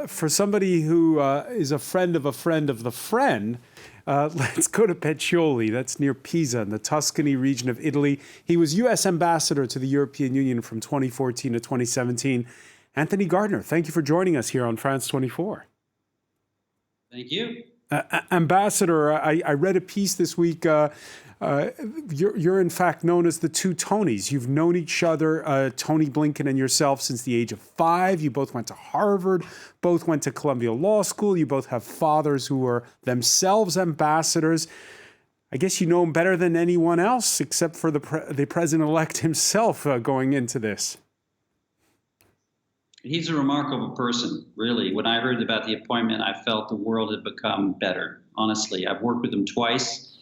For somebody who is a friend of the friend, let's go to Peccioli. That's near Pisa in the Tuscany region of Italy. He was U.S. ambassador to the European Union from 2014 to 2017. Antony Gardner, thank you for joining us here on France 24. Thank you. Ambassador, I read a piece this week. You're in fact known as the two Tonys. You've known each other, Tony Blinken and yourself, since the age of 5. You both went to Harvard, both went to Columbia Law School. You both have fathers who were themselves ambassadors. I guess you know him better than anyone else, except for the president-elect himself going into this. He's a remarkable person, really. When I heard about the appointment, I felt the world had become better, honestly. I've worked with him twice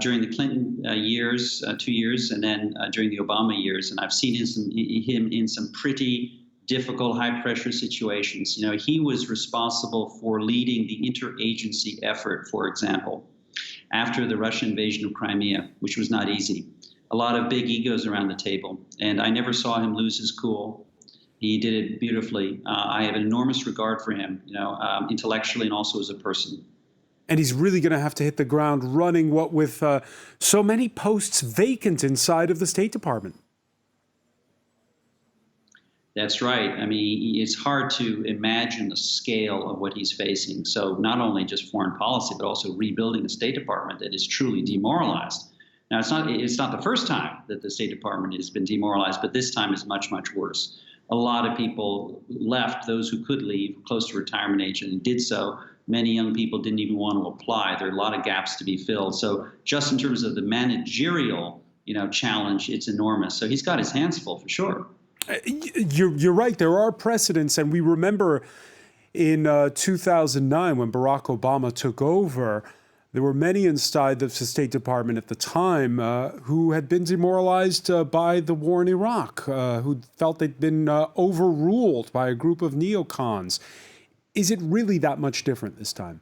during the Clinton years, 2 years, and then during the Obama years. And I've seen him in some pretty difficult, high-pressure situations. You know, he was responsible for leading the interagency effort, for example, after the Russian invasion of Crimea, which was not easy. A lot of big egos around the table, and I never saw him lose his cool. He did it beautifully. I have an enormous regard for him, intellectually and also as a person. And he's really going to have to hit the ground running, what with so many posts vacant inside of the State Department. That's right. I mean, it's hard to imagine the scale of what he's facing. So not only just foreign policy, but also rebuilding the State Department that is truly demoralized. Now, it's not the first time that the State Department has been demoralized, but this time is much, much worse. A lot of people left, those who could leave, close to retirement age, and did so. Many young people didn't even want to apply. There are a lot of gaps to be filled. So just in terms of the managerial, challenge, it's enormous. So he's got his hands full for sure. You're right. There are precedents, and we remember in 2009 when Barack Obama took over, there were many inside the State Department at the time who had been demoralized by the war in Iraq, who felt they'd been overruled by a group of neocons. Is it really that much different this time?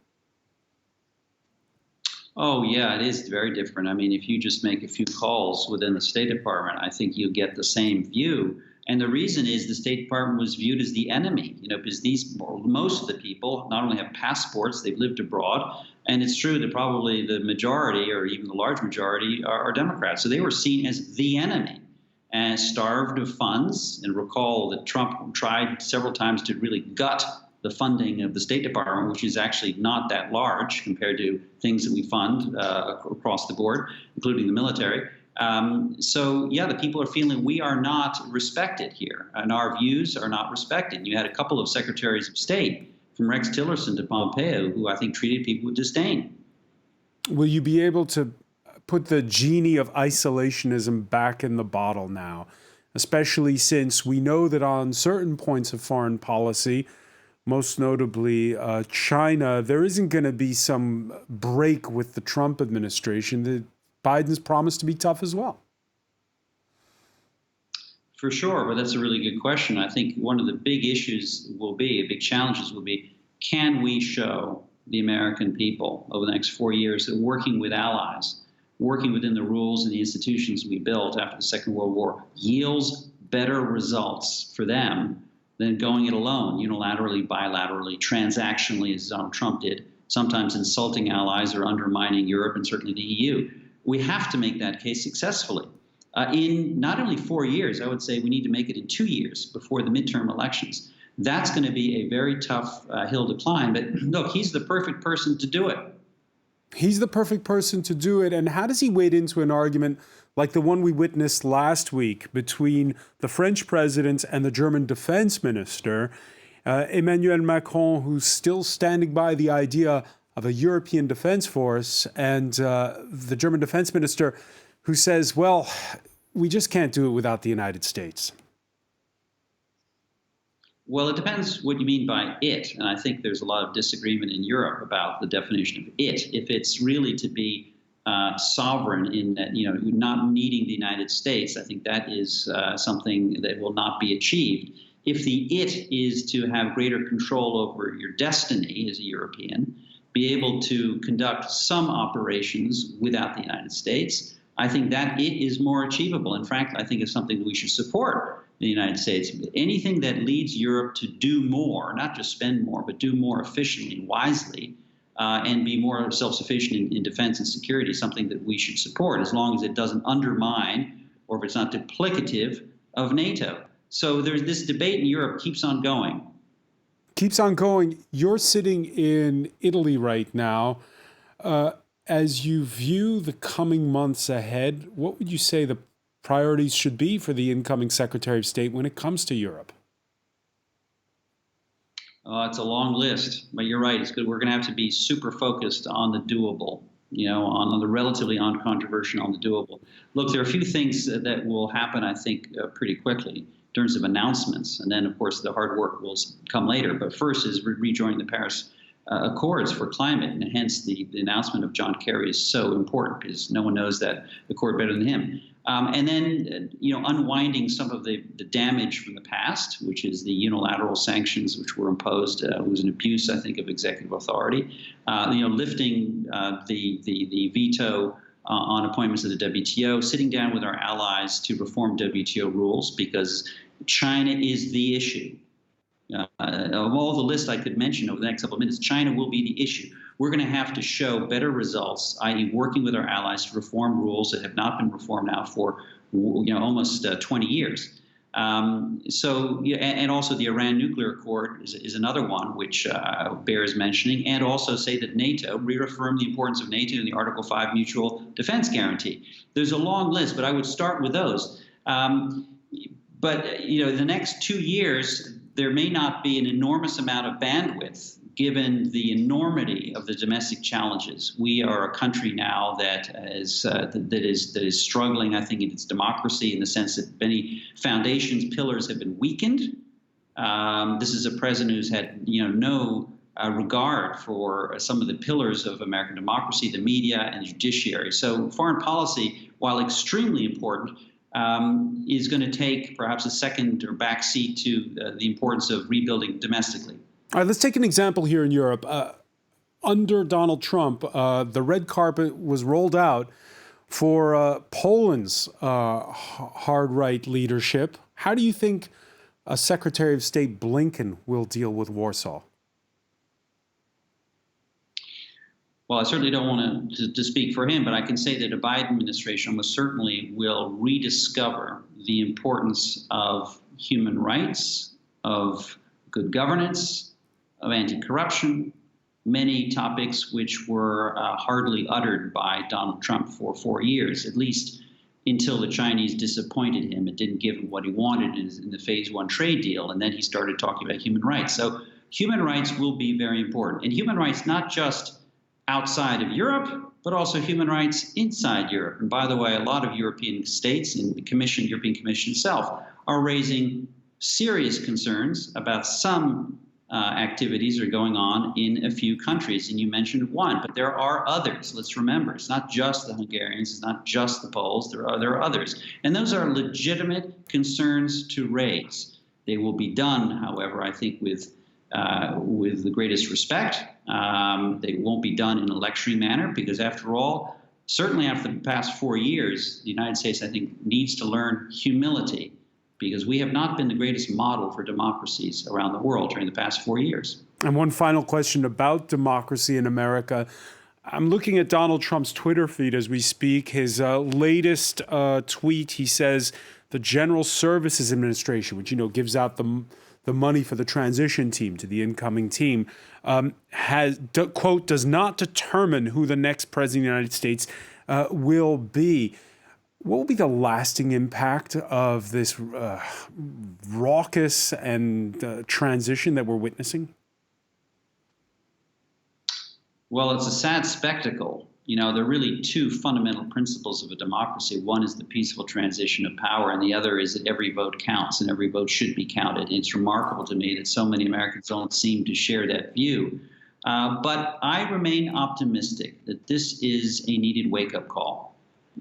Oh, yeah, it is very different. I mean, if you just make a few calls within the State Department, I think you get the same view. And the reason is the State Department was viewed as the enemy, because most of the people not only have passports, they've lived abroad. And it's true that probably the majority, or even the large majority, are Democrats. So they were seen as the enemy and starved of funds. And recall that Trump tried several times to really gut the funding of the State Department, which is actually not that large compared to things that we fund across the board, including the military. The people are feeling we are not respected here, and our views are not respected. You had a couple of secretaries of state, from Rex Tillerson to Pompeo, who I think treated people with disdain. Will you be able to put the genie of isolationism back in the bottle now, especially since we know that on certain points of foreign policy, most notably China, there isn't going to be some break with the Trump administration? Biden's promised to be tough as well. For sure, but that's a really good question. I think one of the big challenges will be, can we show the American people over the next 4 years that working with allies, working within the rules and the institutions we built after the Second World War, yields better results for them than going it alone, unilaterally, bilaterally, transactionally, as Donald Trump did, sometimes insulting allies or undermining Europe and certainly the EU. We have to make that case successfully. In not only 4 years, I would say we need to make it in 2 years before the midterm elections. That's going to be a very tough hill to climb. But look, he's the perfect person to do it. He's the perfect person to do it. And how does he wade into an argument like the one we witnessed last week between the French president and the German defense minister, Emmanuel Macron, who's still standing by the idea of a European defense force, and the German defense minister who says, well, we just can't do it without the United States? Well, it depends what you mean by it. And I think there's a lot of disagreement in Europe about the definition of it. If it's really to be sovereign in that, not needing the United States, I think that is something that will not be achieved. If the it is to have greater control over your destiny as a European, be able to conduct some operations without the United States, I think that it is more achievable. In fact, I think it's something that we should support. the United States. Anything that leads Europe to do more, not just spend more, but do more efficiently, wisely, and be more self-sufficient in defense and security, something that we should support, as long as it doesn't undermine, or if it's not duplicative, of NATO. So there's this debate in Europe keeps on going. Keeps on going. You're sitting in Italy right now. As you view the coming months ahead, what would you say the priorities should be for the incoming Secretary of State when it comes to Europe? It's a long list, but you're right. It's good. We're going to have to be super focused on the doable, on the relatively uncontroversial, on the doable. Look, there are a few things that will happen, I think, pretty quickly in terms of announcements. And then, of course, the hard work will come later. But first is rejoining the Paris Accords for climate. And hence the announcement of John Kerry is so important, because no one knows that accord better than him. And then, unwinding some of the damage from the past, which is the unilateral sanctions which were imposed. It was an abuse, I think, of executive authority. Lifting the veto on appointments to the WTO, sitting down with our allies to reform WTO rules, because China is the issue. Of all the lists I could mention over the next couple of minutes, China will be the issue. We're going to have to show better results, i.e. working with our allies to reform rules that have not been reformed now for almost 20 years. And also the Iran nuclear accord is another one which bears mentioning, and also say that NATO, reaffirm the importance of NATO and the Article 5 mutual defense guarantee. There's a long list, but I would start with those. But the next 2 years, there may not be an enormous amount of bandwidth given the enormity of the domestic challenges. We are a country now that is struggling, I think, in its democracy, in the sense that many foundations, pillars have been weakened. This is a president who's had no regard for some of the pillars of American democracy, the media and the judiciary. So foreign policy, while extremely important, is going to take perhaps a second or back seat to the importance of rebuilding domestically. All right, let's take an example here in Europe. Under Donald Trump, the red carpet was rolled out for Poland's hard right leadership. How do you think Secretary of State Blinken will deal with Warsaw? Well, I certainly don't want to speak for him, but I can say that a Biden administration almost certainly will rediscover the importance of human rights, of good governance, of anti-corruption, many topics which were hardly uttered by Donald Trump for 4 years, at least until the Chinese disappointed him and didn't give him what he wanted in the Phase 1 trade deal. And then he started talking about human rights. So human rights will be very important. And human rights not just outside of Europe, but also human rights inside Europe. And by the way, a lot of European states and the European Commission itself are raising serious concerns about some activities are going on in a few countries, and you mentioned one, but there are others. Let's remember, it's not just the Hungarians, it's not just the Poles, there are others. And those are legitimate concerns to raise. They will be done, however, I think with the greatest respect. They won't be done in a lecturing manner, because after all, certainly after the past 4 years, the United States, I think, needs to learn humility, because we have not been the greatest model for democracies around the world during the past 4 years. And one final question about democracy in America. I'm looking at Donald Trump's Twitter feed as we speak. His latest tweet, he says the General Services Administration, which, gives out the money for the transition team to the incoming team, quote, does not determine who the next president of the United States will be. What will be the lasting impact of this raucous and transition that we're witnessing? Well, it's a sad spectacle. There are really two fundamental principles of a democracy. One is the peaceful transition of power, and the other is that every vote counts and every vote should be counted. And it's remarkable to me that so many Americans don't seem to share that view. But I remain optimistic that this is a needed wake-up call.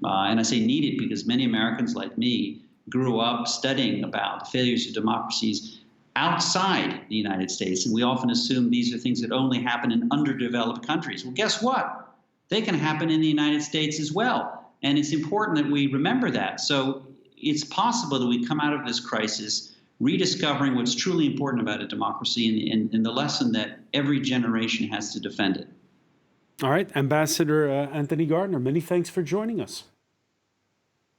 And I say needed because many Americans like me grew up studying about the failures of democracies outside the United States. And we often assume these are things that only happen in underdeveloped countries. Well, guess what? They can happen in the United States as well. And it's important that we remember that. So it's possible that we come out of this crisis rediscovering what's truly important about a democracy and the lesson that every generation has to defend it. All right, Ambassador Antony Gardner, many thanks for joining us.